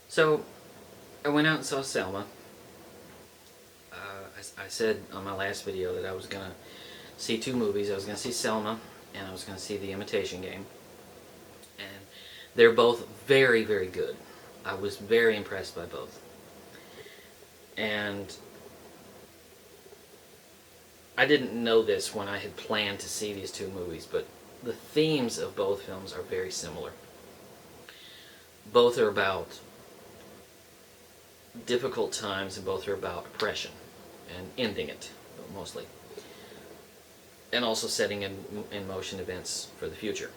So I went out and saw Selma. I said on my last video that I was going to see two movies. I was going to see Selma and I was going to see The Imitation Game. And they're both very, very good. I was very impressed by both. And I didn't know this when I had planned to see these two movies, but the themes of both films are very similar. Both are about difficult times and both are about oppression and ending it, mostly. And also setting in motion events for the future.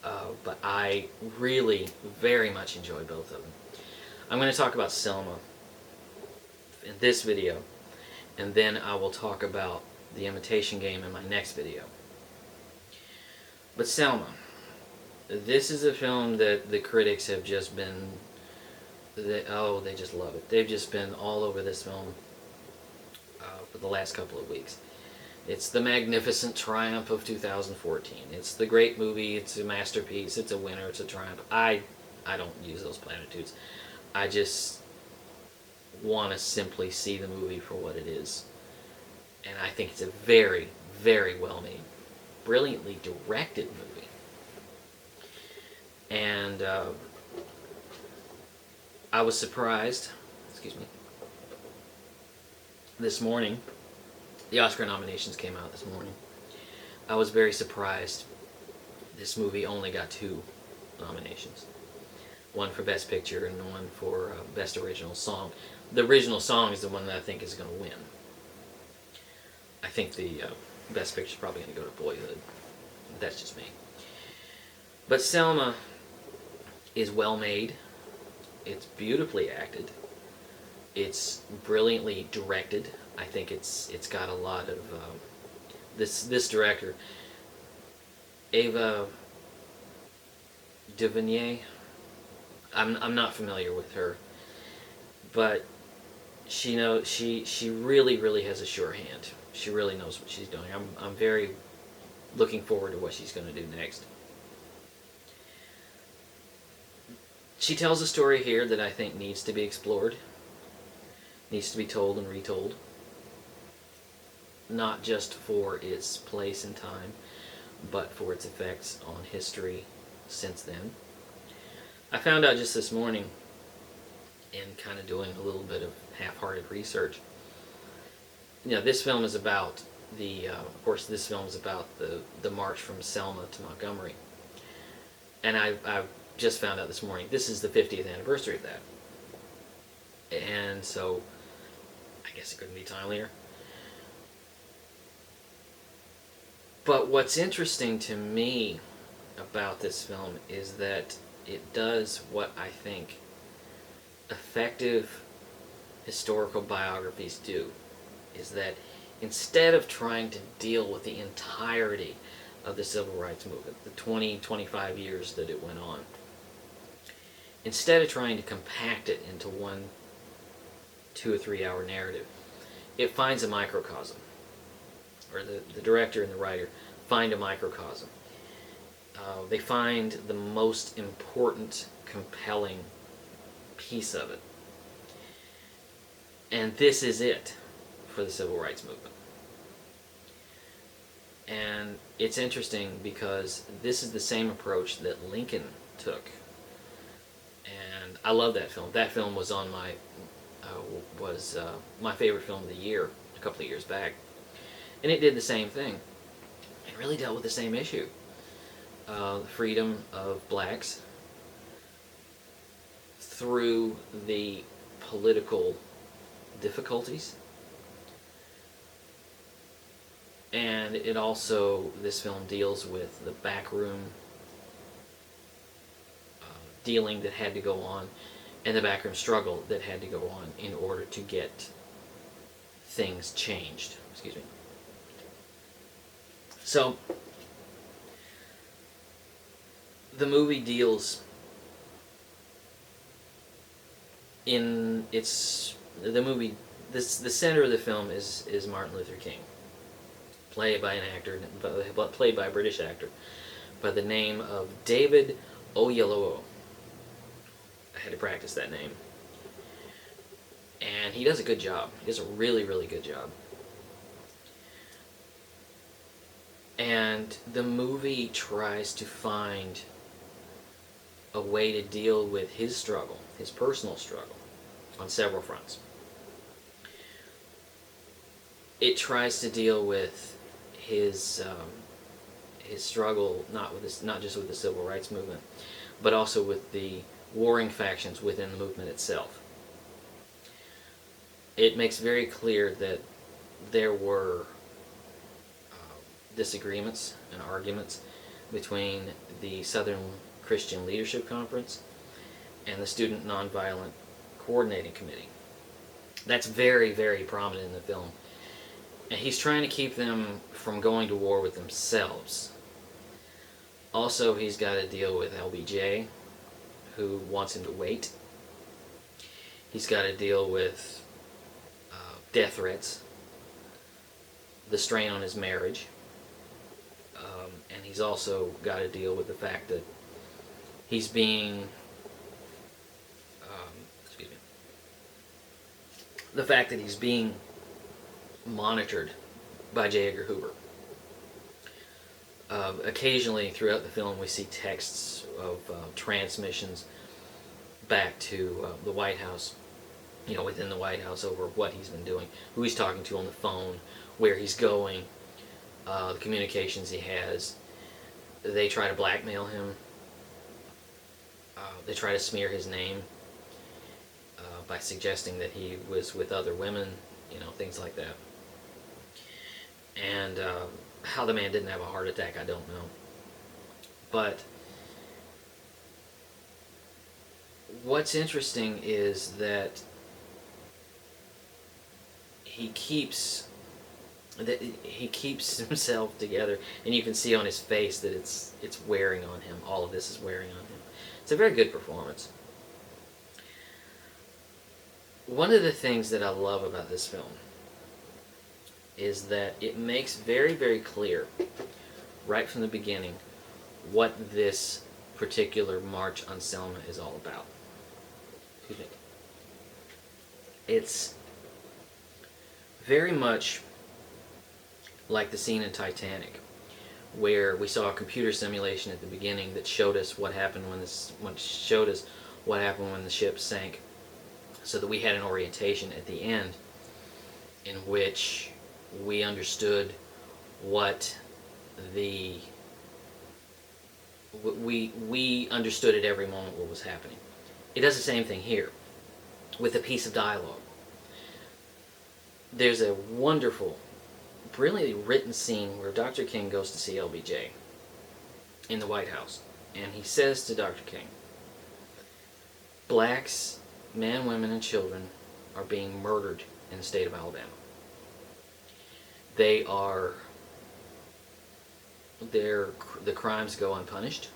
But I really very much enjoy both of them. I'm going to talk about Selma in this video, and then I will talk about The Imitation Game in my next video. But Selma, this is a film that the critics have just been, they just love it. They've just been all over this film for the last couple of weeks. It's the magnificent triumph of 2014. It's the great movie. It's a masterpiece. It's a winner. It's a triumph. I don't use those platitudes. I just want to simply see the movie for what it is. And I think it's a very, very well made, brilliantly directed movie. And I was surprised, this morning. The Oscar nominations came out this morning. I was very surprised this movie only got 2 nominations. One for Best Picture and one for Best Original Song. The original song is the one that I think is going to win. I think the Best Picture is probably going to go to Boyhood. That's just me. But Selma is well made. It's beautifully acted. It's brilliantly directed. I think it's got a lot of this director, Ava DuVernay. I'm not familiar with her, but she really has a sure hand. She really knows what she's doing. I'm very looking forward to what she's going to do next. She tells a story here that I think needs to be explored, needs to be told and retold. Not just for its place and time, but for its effects on history since then. I found out just this morning, in kind of doing a little bit of half-hearted research, this film is about of course this film is about the march from Selma to Montgomery. And I just found out this morning, this is the 50th anniversary of that. And so, I guess it couldn't be timelier. But what's interesting to me about this film is that it does what I think effective historical biographies do, is that instead of trying to deal with the entirety of the civil rights movement, the 20-25 years that it went on, instead of trying to compact it into one 2 or 3 hour narrative, it finds a microcosm. Or the director and the writer find a microcosm. They find the most important, compelling piece of it. And this is it for the civil rights movement. And it's interesting because this is the same approach that Lincoln took. And I love that film. That film was on my favorite film of the year a couple of years back. And it did the same thing. It really dealt with the same issue. The freedom of blacks through the political difficulties. And it also, this film deals with the backroom dealing that had to go on and the backroom struggle that had to go on in order to get things changed. So, the movie deals the center of the film is Martin Luther King, played by a British actor by the name of David Oyelowo. I had to practice that name. And he does a good job. He does a really, really good job. And the movie tries to find a way to deal with his struggle, his personal struggle, on several fronts. It tries to deal with his struggle, not just with the civil rights movement, but also with the warring factions within the movement itself. It makes very clear that there were disagreements and arguments between the Southern Christian Leadership Conference and the Student Nonviolent Coordinating Committee. That's very, very prominent in the film. And he's trying to keep them from going to war with themselves. Also, he's got to deal with LBJ, who wants him to wait. He's got to deal with death threats, the strain on his marriage, and he's also got to deal with the fact that he's being monitored by J. Edgar Hoover. Occasionally throughout the film we see texts of transmissions back to the White House, within the White House, over what he's been doing, who he's talking to on the phone, where he's going, the communications he has. They try to blackmail him. They try to smear his name by suggesting that he was with other women, things like that. And how the man didn't have a heart attack, I don't know. But what's interesting is that he keeps himself together, and you can see on his face that it's wearing on him. All of this is wearing on him. It's a very good performance. One of the things that I love about this film is that it makes very, very clear, right from the beginning, what this particular March on Selma is all about. Excuse me. It's very much like the scene in Titanic, where we saw a computer simulation at the beginning that showed us what happened when the ship sank, so that we had an orientation at the end in which we understood what we understood at every moment what was happening. It does the same thing here with a piece of dialogue. There's a wonderful, brilliantly written scene where Dr. King goes to see LBJ in the White House, and he says to Dr. King, blacks, men, women, and children are being murdered in the state of Alabama. The crimes go unpunished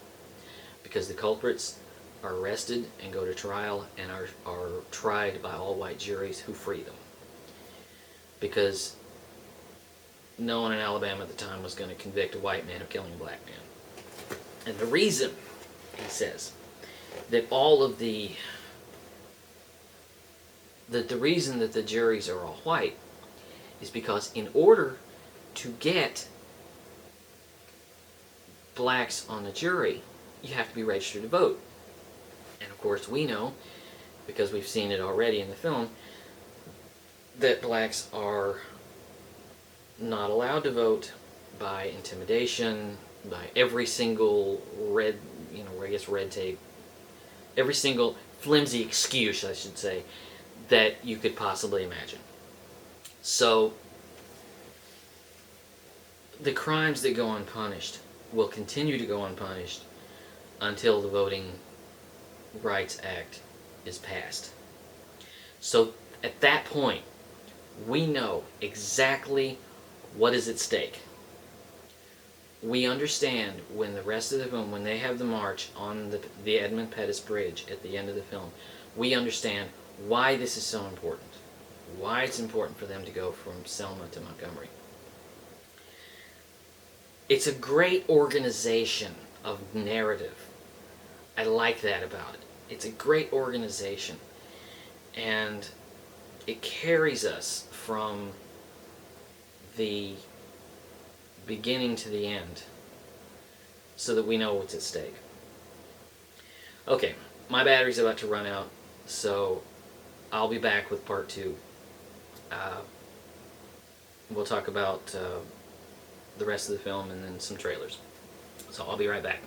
because the culprits are arrested and go to trial and are tried by all white juries who free them. Because no one in Alabama at the time was going to convict a white man of killing a black man. And the reason, he says, that the reason that the juries are all white is because in order to get blacks on the jury, you have to be registered to vote. And of course we know, because we've seen it already in the film, that blacks are not allowed to vote by intimidation, by every single red tape, every single flimsy excuse, I should say, that you could possibly imagine. So the crimes that go unpunished will continue to go unpunished until the Voting Rights Act is passed. So at that point, we know exactly what is at stake. We understand when the rest of the film, when they have the march on the Edmund Pettus Bridge at the end of the film, we understand why this is so important. Why it's important for them to go from Selma to Montgomery. It's a great organization of narrative. I like that about it. it's a great organization, and it carries us from the beginning to the end so that we know what's at stake. Okay, my battery's about to run out, so I'll be back with part 2. We'll talk about the rest of the film and then some trailers. So I'll be right back.